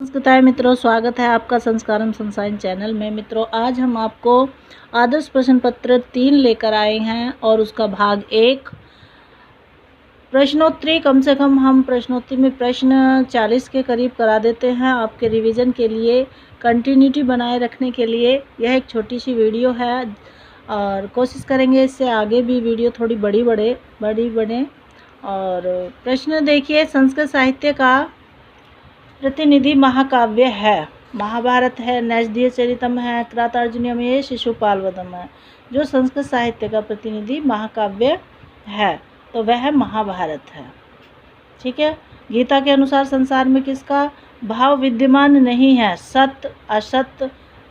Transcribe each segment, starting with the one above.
नमस्कार मित्रों, स्वागत है आपका संस्कारम सनसाइन चैनल में। मित्रों, आज हम आपको आदर्श प्रश्न पत्र 3 लेकर आए हैं और उसका भाग 1 प्रश्नोत्तरी। कम से कम हम प्रश्नोत्तरी में प्रश्न 40 के करीब करा देते हैं आपके रिवीजन के लिए, कंटिन्यूटी बनाए रखने के लिए। यह एक छोटी सी वीडियो है और कोशिश करेंगे इससे आगे भी वीडियो थोड़ी बड़ी बने। और प्रश्न देखिए, संस्कृत साहित्य का प्रतिनिधि महाकाव्य है। महाभारत है, नैषधीय चरितम है, किरातार्जुनीयम है, शिशुपालवधम है। जो संस्कृत साहित्य का प्रतिनिधि महाकाव्य है तो वह महाभारत है। ठीक है। गीता के अनुसार संसार में किसका भाव विद्यमान नहीं है? सत्य, असत्य,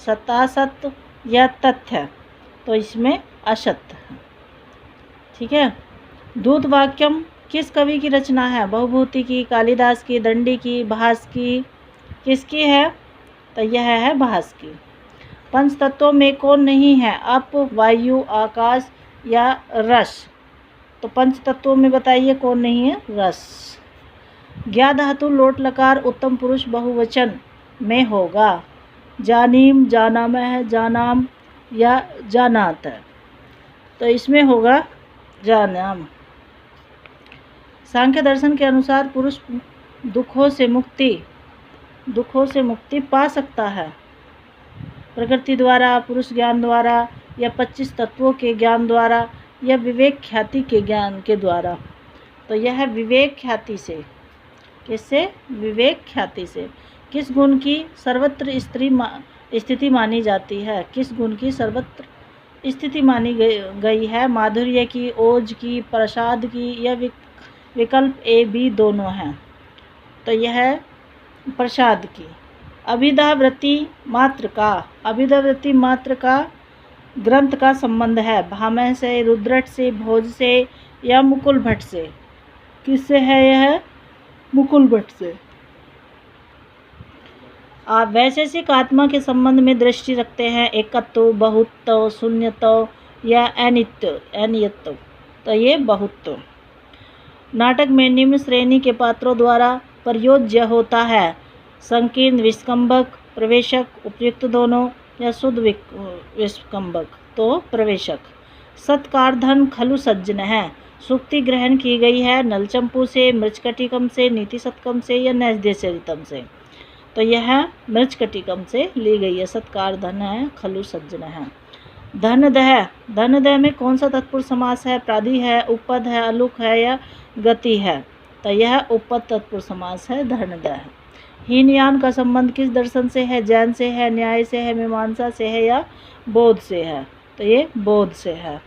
सत्यासत्य या तथ्य? तो इसमें असत्य है। ठीक है। दूत वाक्यम किस कवि की रचना है? बहुभूति की, कालिदास की, दंडी की, भास की? किसकी है? तो यह है भास की। पंच तत्वों में कौन नहीं है? अप, वायु, आकाश या रस? तो पंच तत्वों में बताइए कौन नहीं है? रस। ज्ञा धातु लोट लकार उत्तम पुरुष बहुवचन में होगा? जानीम, जानामह, जानाम या जानात? तो इसमें होगा जानाम। सांख्य दर्शन के अनुसार पुरुष दुखों से मुक्ति पा सकता है प्रकृति द्वारा, पुरुष ज्ञान द्वारा या 25 तत्वों के ज्ञान द्वारा या विवेक ख्याति के ज्ञान के द्वारा? तो यह विवेक ख्याति से। किससे? विवेक ख्याति से। किस गुण की सर्वत्र स्थिति मानी जाती है? किस गुण की सर्वत्र स्थिति मानी गई है? माधुर्य की, ओज की, प्रसाद की या विकल्प ए बी दोनों हैं? तो यह प्रसाद की। अभिधावृत्ति मात्र का ग्रंथ का संबंध है? भामह से, रुद्रट से, भोज से या मुकुल भट्ट से? किससे है यह? मुकुल भट्ट से। आप वैशेषिक आत्मा के संबंध में दृष्टि रखते हैं? एकत्व, बहुत्व, शून्यत्व या अनियत्व? तो ये बहुत्व। नाटक में निम्न श्रेणी के पात्रों द्वारा प्रयोज्य होता है? संकीर्ण, विस्कंभक, प्रवेशक, उपयुक्त दोनों या शुद्ध विस्कंभक? तो प्रवेशक। सत्कारधन खलु सज्जन है? सूक्ति ग्रहण की गई है नलचंपू से, मृच्छकटिकम से, नीति शतकम से या नैषधीय चरितम से? तो यह मृच्छकटिकम से ली गई है। सत्कारधन है, खलु सज्जन है। धनदह में कौन सा तत्पुरुष समास है? प्रादि है, उपपद है, अलुक है या गति है? तो यह उपपद तत्पुरुष समास है, धनदह। हीनयान का संबंध किस दर्शन से है? जैन से है, न्याय से है, मीमांसा से है या बोध से है? तो ये बोध से है।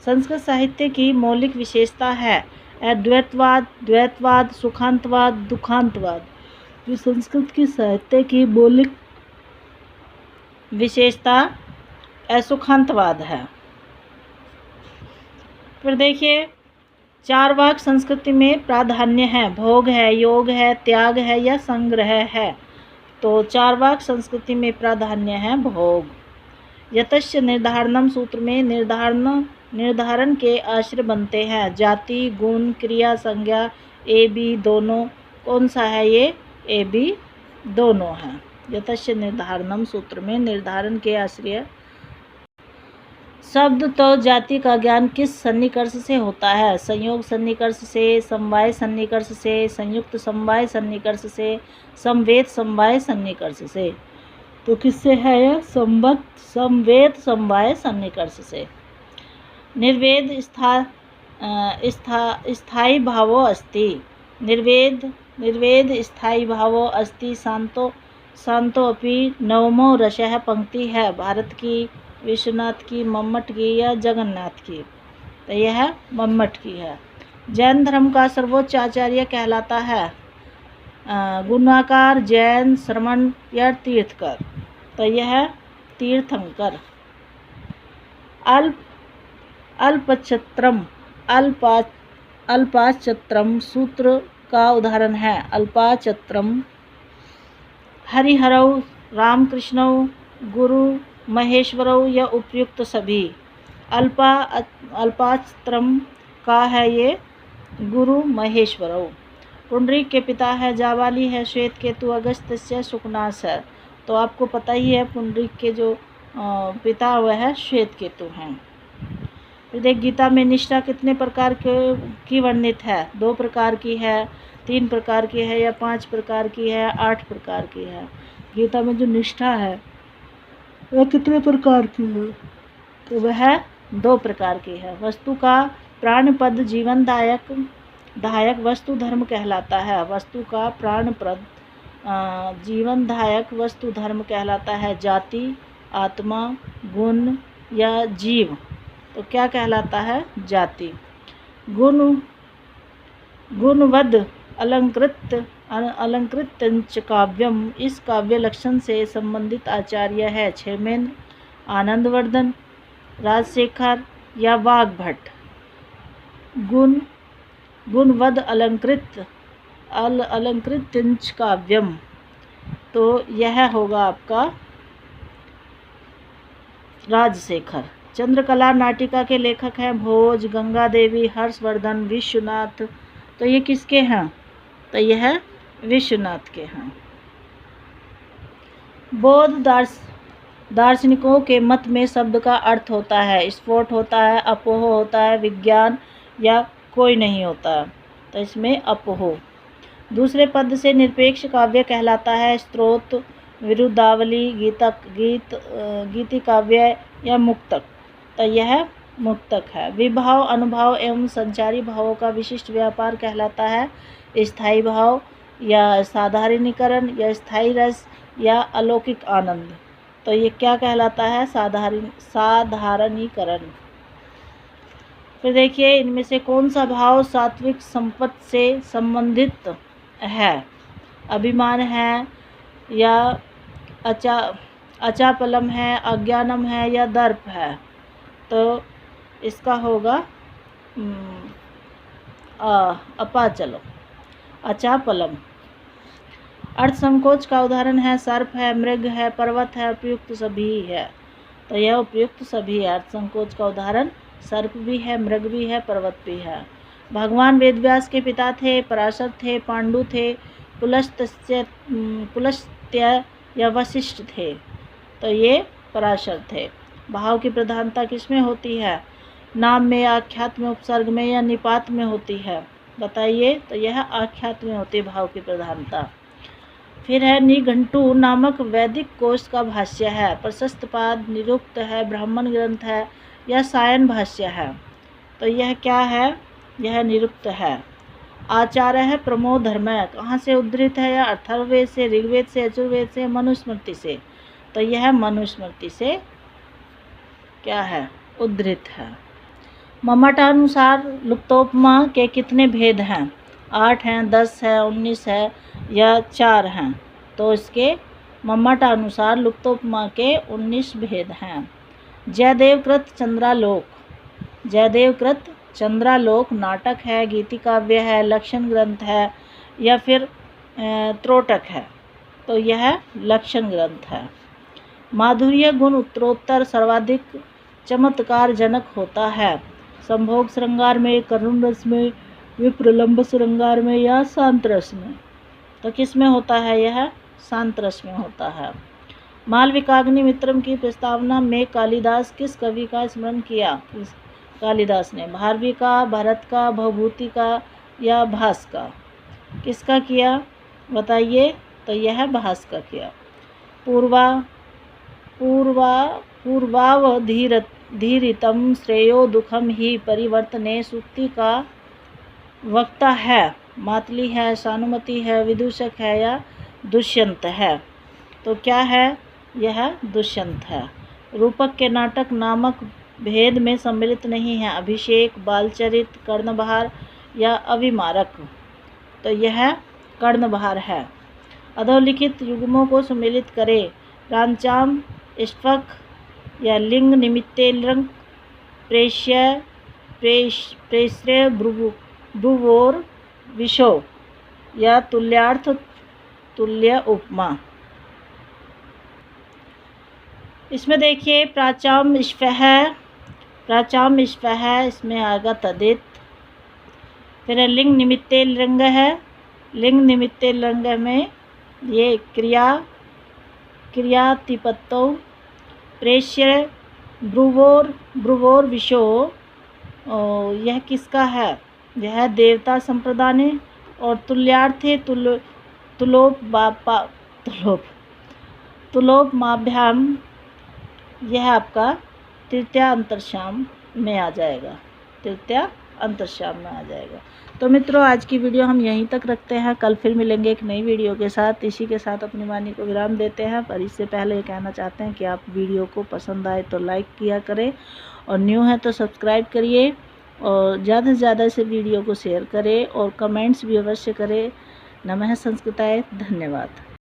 संस्कृत साहित्य की मौलिक विशेषता है अद्वैतवाद, द्वैतवाद, सुखांतवाद, दुखांतवाद। जो संस्कृत की साहित्य की मौलिक विशेषता असुखांतवाद है। फिर देखिए, चारवाक संस्कृति में प्राधान्य है? भोग है, योग है, त्याग है या संग्रह है? तो चारवाक संस्कृति में प्राधान्य है भोग। यतस्य निर्धारणम सूत्र में निर्धारण के आश्रय बनते हैं? जाति, गुण, क्रिया, संज्ञा, ए बी दोनों? कौन सा है ये? ए बी दोनों है। यतस्य निर्धारणम सूत्र में निर्धारण के आश्रय। शब्द तो जाति का ज्ञान किस सन्निकर्ष से होता है? संयोग सन्निकर्ष से, समवाय सन्निकर्ष से, संयुक्त समवाय सन्निकर्ष से, समवेत समवाय सन्निकर्ष से? तो किससे है यह? समवेत समवाय सन्निकर्ष से। निर्वेद स्थायी भावो अस्ति? निर्वेद स्थायी भावो अस्ति शांतो अपि नवमो रसः पंक्ति है भारत की, विश्वनाथ की, मम्मट की या जगन्नाथ की? तो यह मम्मट की है। जैन धर्म का सर्वोच्च आचार्य कहलाता है? गुणाकार, जैन, श्रमण या तीर्थकर? तो यह तीर्थंकर। अल्पाचत्रम सूत्र का उदाहरण है? अल्पाचत्रम हरिहरौ, रामकृष्णौ, गुरु महेश्वरौ या उपयुक्त सभी? अल्पाचत्रम का है ये गुरु महेश्वरौ। पुंडरीक के पिता है जाबाली है श्वेत केतु अगस्त्य शुकनाश है। तो आपको पता ही है पुंडरीक के जो पिता वह है श्वेत केतु हैं। फिर देख गीता में निष्ठा कितने प्रकार की वर्णित है? 2 प्रकार की है, 3 प्रकार की है या 5 प्रकार की है, 8 प्रकार की है। गीता में जो निष्ठा है वह कितने प्रकार की है? तो वह 2 प्रकार की है। वस्तु का प्राणपद जीवनदायक वस्तु धर्म कहलाता है। वस्तु का प्राणप्रद जीवनदायक वस्तु धर्म कहलाता है। जाति, आत्मा, गुण या जीव तो क्या कहलाता है? जाति। गुणवद अलंकृत काव्यम, इस काव्य लक्षण से संबंधित आचार्य है क्षेमेंद्र, आनंदवर्धन, राजशेखर या वाग्भट। गुणवद अलंकृत काव्यम, तो यह होगा आपका राजशेखर। चंद्रकला नाटिका के लेखक हैं भोज, गंगा देवी, हर्षवर्धन, विश्वनाथ। तो ये किसके हैं? तो यह विश्वनाथ के हैं। बौद्ध दार्शनिकों के मत में शब्द का अर्थ होता है स्फोट होता है, अपोह होता है, विज्ञान या कोई नहीं होता। तो इसमें अपोह। दूसरे पद से निरपेक्ष काव्य कहलाता है स्त्रोत, विरुद्धावली, गीति काव्य या मुक्तक। तो यह मुक्तक है। विभाव, अनुभव एवं संचारी भावों का विशिष्ट व्यापार कहलाता है स्थायी भाव या साधारणीकरण या स्थायी रस या अलौकिक आनंद। तो ये क्या कहलाता है? साधारणीकरण। फिर देखिए इनमें से कौन सा भाव सात्विक संपत्ति से संबंधित है? अभिमान है या अचापलम है, अज्ञानम है या दर्प है? तो इसका होगा अपाचलो, अचापलम। अर्थ संकोच का उदाहरण है सर्प है, मृग है, पर्वत है, उपयुक्त सभी है। तो यह उपयुक्त सभी है। अर्थ संकोच का उदाहरण सर्प भी है, मृग भी है, पर्वत भी है। भगवान वेदव्यास के पिता थे, पराशर थे, पांडु थे, पुलस्त्य या वशिष्ठ थे। तो ये पराशर थे। भाव की प्रधानता किसमें होती है? नाम में, आख्यात में, उपसर्ग में या निपात में होती है? बताइए। तो यह आख्यात में होती है भाव की प्रधानता। फिर है निघंटु नामक वैदिक कोश का भाष्य है, प्रशस्तपाद, निरुक्त है, ब्राह्मण ग्रंथ है या सायन भाष्य है? तो यह क्या है? यह निरुक्त है। आचार्य है प्रमोद धर्म, कहाँ से उद्धृत है? या अथर्ववेद से, ऋग्वेद से, यजुर्वेद से, मनुस्मृति से? तो यह मनुस्मृति से क्या है? उद्धृत है। मम्मटानुसार लुप्तोपमा के कितने भेद हैं? 8 हैं, 10 है, 19 है या 4 हैं? तो इसके मम्मटानुसार लुप्तोपमा के 19 भेद हैं। जयदेवकृत चंद्रालोक नाटक है, गीति काव्य है, लक्षण ग्रंथ है या फिर त्रोटक है? तो यह लक्षण ग्रंथ है। माधुर्य गुण उत्तरोत्तर सर्वाधिक चमत्कारजनक होता है। संभोग श्रृंगार में, करुण रस में, विप्रलंब श्रृंगार में या शांत रस में? तो किस में होता है? यह शांत रस में होता है। मालविकाग्निमित्रम की प्रस्तावना में कालिदास किस कवि का स्मरण किया? कालिदास ने भारवी का, भरत का, भवभूति का या भास का? किसका किया? बताइए। तो यह भास का किया। पूर्वावधीरितम श्रेयो दुखम ही परिवर्तने सूक्ति का वक्ता है मातली है, सानुमति है, विदूषक है या दुष्यंत है? तो क्या है? यह दुष्यंत है। रूपक के नाटक नामक भेद में सम्मिलित नहीं है, अभिषेक, बालचरित, कर्णबहार या अविमारक? तो यह कर्णबहार है। अधोलिखित युग्मों को सम्मिलित करें। रांचाम, स्फक या लिंग निमित्ते लंग, प्रेश्रय भ्रुवोर विशो या तुल्यार्थ तुल्य उपमा? इसमें देखिए प्राचाम स्फह, इसमें आएगा तदित। फिर लिंग निमित्ते लिंग है, लिंग निमित्ते लंग में ये क्रियातिपत्तौ प्रेष्य ब्रुवोर विशो। यह किसका है? यह देवता संप्रदाने। और तुल्यार्थे तुलोपमाभ्याम, यह आपका तृतीय अंतर्शाम में आ जाएगा, तृतीय अंतर्शाम में आ जाएगा। तो मित्रों, आज की वीडियो हम यहीं तक रखते हैं। कल फिर मिलेंगे एक नई वीडियो के साथ। इसी के साथ अपनी वाणी को विराम देते हैं, पर इससे पहले ये कहना चाहते हैं कि आप वीडियो को पसंद आए तो लाइक किया करें, और न्यू है तो सब्सक्राइब करिए, और ज़्यादा से ज़्यादा से वीडियो को शेयर करें और कमेंट्स भी अवश्य करें। नमः संस्कृताय। धन्यवाद।